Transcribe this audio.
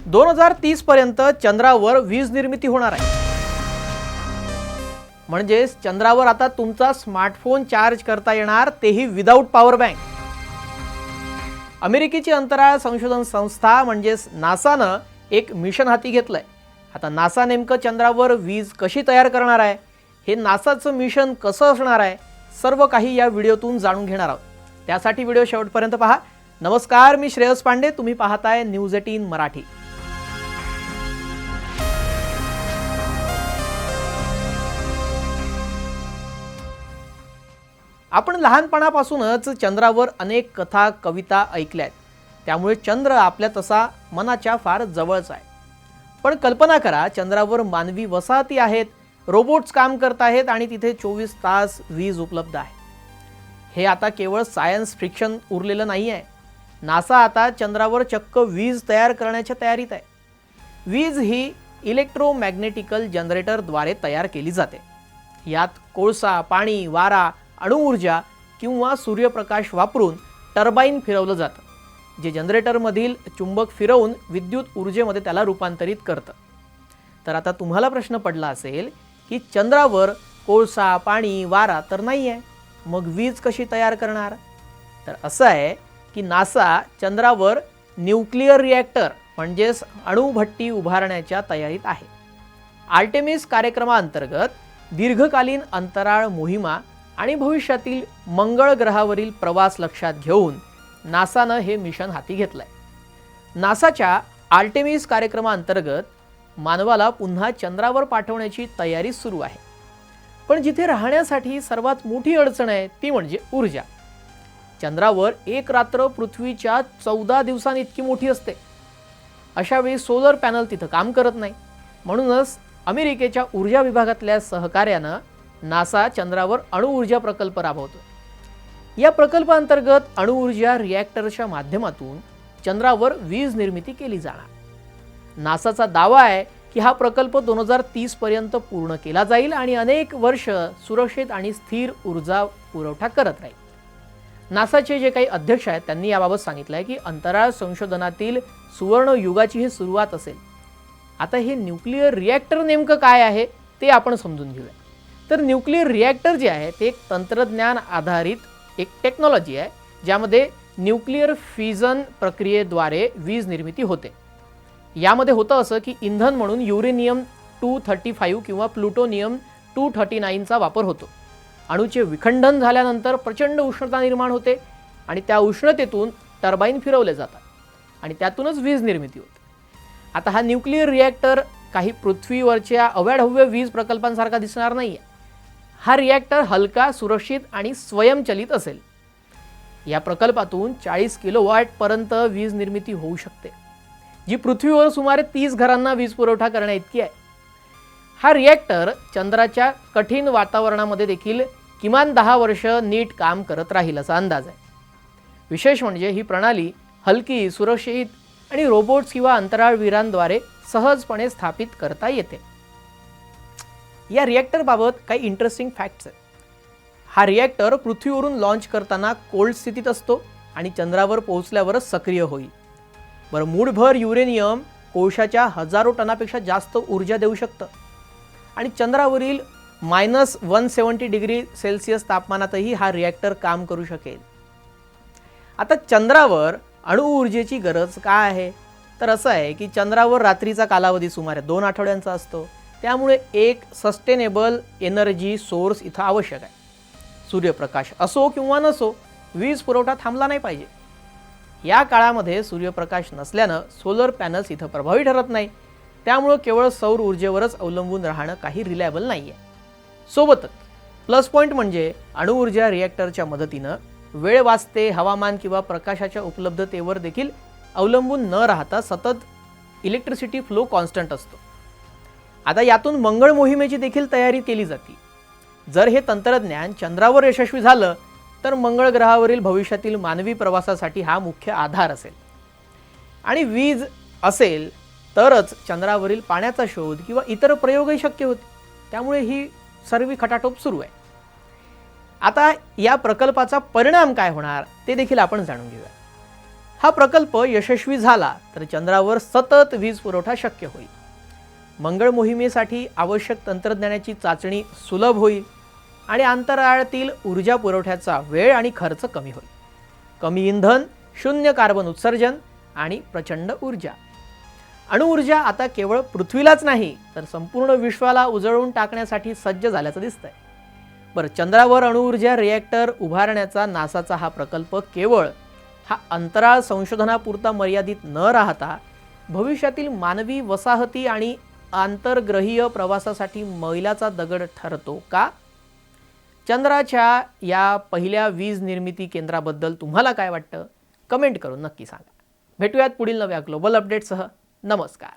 2030 पर्यंत चंद्रावर वीज निर्मिती होणार आहे। म्हणजे चंद्रावर आता तुमचा स्मार्टफोन चार्ज करता येणार, तेही विदाउट पॉवर बँक। अमेरिकेची अंतराळ संशोधन संस्था म्हणजे नासानं एक मिशन हाती घेतलंय। आता नासा नेमकं चंद्रावर वीज कशी तयार करणार आहे, हे नासाचं मिशन कसं असणार आहे, सर्व काही या व्हिडिओतून जाणून घेणार आहोत। त्यासाठी व्हिडिओ शेवटपर्यंत पहा। नमस्कार, मी श्रेयस पांडे, तुम्ही पाहताय न्यूज 18 मराठी। आपण लहानपणापासूनच चंद्रावर अनेक कथा कविता ऐकल्यात, त्यामुळे चंद्र आपल्या तसा मनाच्या फार जवळच आहे। पण कल्पना करा, चंद्रावर मानवी वसाहती आहेत, रोबोट्स काम करत आहेत आणि तिथे 24 तास वीज उपलब्ध आहे। हे आता केवळ सायन्स फिक्शन उरलेलं नाही आहे। नासा आता चंद्रावर चक्क वीज तयार करण्याच्या तयारीत आहे। वीज ही इलेक्ट्रोमॅग्नेटिकल जनरेटरद्वारे तयार केली जाते। यात कोळसा, पाणी, वारा, अणुऊर्जा किंवा सूर्यप्रकाश वापरून टर्बाइन फिरवलं जातं, जे जनरेटरमधील चुंबक फिरवून विद्युत ऊर्जेमध्ये त्याला रूपांतरित करतं। तर आता तुम्हाला प्रश्न पडला असेल की चंद्रावर कोळसा, पाणी, वारा तर नाही आहे, मग वीज कशी तयार करणार? तर असं आहे की नासा चंद्रावर न्यूक्लिअर रिॲक्टर म्हणजेच अणुभट्टी उभारण्याच्या तयारीत आहे। आर्टेमिस कार्यक्रमाअंतर्गत दीर्घकालीन अंतराळ मोहिमा आणि भविष्यातील मंगळ ग्रहावरील प्रवास लक्षात घेऊन नासानं हे मिशन हाती घेतलंय। नासाच्या आर्टेमिस कार्यक्रमाअंतर्गत मानवाला पुन्हा चंद्रावर पाठवण्याची तयारी सुरू आहे। पण जिथे राहण्यासाठी सर्वात मोठी अडचण आहे ती म्हणजे ऊर्जा। चंद्रावर एक रात्र पृथ्वीच्या 14 दिवसांइतकी मोठी असते। अशा वेळी सोलर पॅनल तिथं काम करत नाही। म्हणूनच अमेरिकेच्या ऊर्जा विभागातल्या सहकार्यानं नासा चंद्रावर अणुऊर्जा प्रकल्प राबवतो। या प्रकल्पाअंतर्गत अणुऊर्जा रिॲक्टरच्या माध्यमातून चंद्रावर वीज निर्मिती केली जाणार। नासाचा दावा आहे की हा प्रकल्प 2030 पर्यंत पूर्ण केला जाईल आणि अनेक वर्ष सुरक्षित आणि स्थिर ऊर्जा पुरवठा करत राहील। नासाचे जे काही अध्यक्ष आहेत त्यांनी याबाबत सांगितलंय की अंतराळ संशोधनातील सुवर्ण युगाची ही सुरुवात असेल। आता हे न्यूक्लिअर रिॲक्टर नेमकं काय आहे ते आपण समजून घेऊया। तर न्यूक्लिअर रिॲक्टर जे आहे ते एक तंत्रज्ञान आधारित एक टेक्नॉलॉजी आहे, ज्यामध्ये न्यूक्लिअर फिजन प्रक्रियेद्वारे वीज निर्मिती होते। यामध्ये होतं असं की इंधन म्हणून युरेनियम 235 किंवा प्लुटोनियम 239चा वापर होतो। अणूचे विखंडन झाल्यानंतर प्रचंड उष्णता निर्माण होते आणि त्या उष्णतेतून टर्बाइन फिरवले जातात आणि त्यातूनच वीज निर्मिती होते। आता हा न्यूक्लिअर रिॲक्टर काही पृथ्वीवरच्या अवाढव्य वीज प्रकल्पांसारखा दिसणार नाहीये। हा रिॲक्टर हलका, सुरक्षित आणि स्वयंचलित असेल। या प्रकल्पातून 40 किलोवॅट पर्यंत वीज निर्मिती होऊ शकते, जी पृथ्वीवर सुमारे 30 घरांना वीज पुरवठा करण्याइतकी आहे। हा रिॲक्टर चंद्राच्या कठीण वातावरणामध्ये देखील किमान 10 वर्ष नीट काम करत राहील असा अंदाज आहे। विशेष म्हणजे ही प्रणाली हलकी, सुरक्षित आणि रोबोट्स किंवा अंतराळवीरांद्वारे सहजपणे स्थापित करता येते। या रिॲक्टरबाबत काही इंटरेस्टिंग फॅक्ट्स आहेत। हा रिॲक्टर पृथ्वीवरून लॉन्च करताना कोल्ड स्थितीत असतो आणि चंद्रावर पोहोचल्यावरच सक्रिय होईल। बरं, मूठभर युरेनियम कोळशाच्या हजारो टनापेक्षा जास्त ऊर्जा देऊ शकतं आणि चंद्रावरील -170 डिग्री सेल्सिअस तापमानातही हा रिॲक्टर काम करू शकेल। आता चंद्रावर अणुऊर्जेची गरज काय आहे? तर असं आहे की चंद्रावर रात्रीचा कालावधी सुमारे 2 आठवड्यांचा असतो, त्यामुळे एक सस्टेनेबल एनर्जी सोर्स इथं आवश्यक आहे। सूर्यप्रकाश असो किंवा नसो, वीज पुरवठा थांबला नाही पाहिजे। या काळामध्ये सूर्यप्रकाश नसल्यानं सोलर पॅनल्स इथं प्रभावी ठरत नाही, त्यामुळे केवळ सौर ऊर्जेवरच अवलंबून राहणं काही रिलायबल नाहीये। सोबतच प्लस पॉइंट म्हणजे अणुऊर्जा रिॲक्टरच्या मदतीनं वेळ वाचते, हवामान किंवा प्रकाशाच्या उपलब्धतेवर देखील अवलंबून न राहता सतत इलेक्ट्रिसिटी फ्लो कॉन्स्टंट असतो। आता यातून मंगळ मोहिमेची देखील तयारी केली जाते। जर हे तंत्रज्ञान चंद्रावर यशस्वी झालं तर मंगळ ग्रहावरील भविष्यातील मानवी प्रवासासाठी हा मुख्य आधार असेल आणि वीज असेल तरच चंद्रावरील पाण्याचा शोध किंवा इतर प्रयोगही शक्य होतील। त्यामुळे ही सर्व खटाटोप सुरू आहे। आता या प्रकल्पाचा परिणाम काय होणार ते देखील आपण जाणून घेऊया। हा प्रकल्प यशस्वी झाला तर चंद्रावर सतत वीज पुरवठा शक्य होईल. मंगळ मोहिमेसाठी आवश्यक तंत्रज्ञानाची चाचणी सुलभ होईल आणि अंतराळातील ऊर्जा पुरवठ्याचा वेळ आणि खर्च कमी होईल. कमी इंधन, शून्य कार्बन उत्सर्जन आणि प्रचंड ऊर्जा. अणुऊर्जा आता केवळ पृथ्वीलाच नाही तर संपूर्ण विश्वाला उजळून टाकण्यासाठी सज्ज झाल्याचं दिसतंय. बरं, चंद्रावर अणुऊर्जा रिॲक्टर उभारण्याचा नासाचा हा प्रकल्प केवळ हा अंतराळ संशोधनापुरता मर्यादित न राहता भविष्यातील मानवी वसाहती आणि आंतरग्रहीय प्रवासासाठी मैलाचा दगड ठरतो का? चंद्राच्या या पहिल्या वीज निर्मिती केंद्राबद्दल तुम्हाला काय वाटतं? कमेंट करून नक्की सांगा. भेटूयात पुढील नव्या ग्लोबल अपडेटसह. नमस्कार.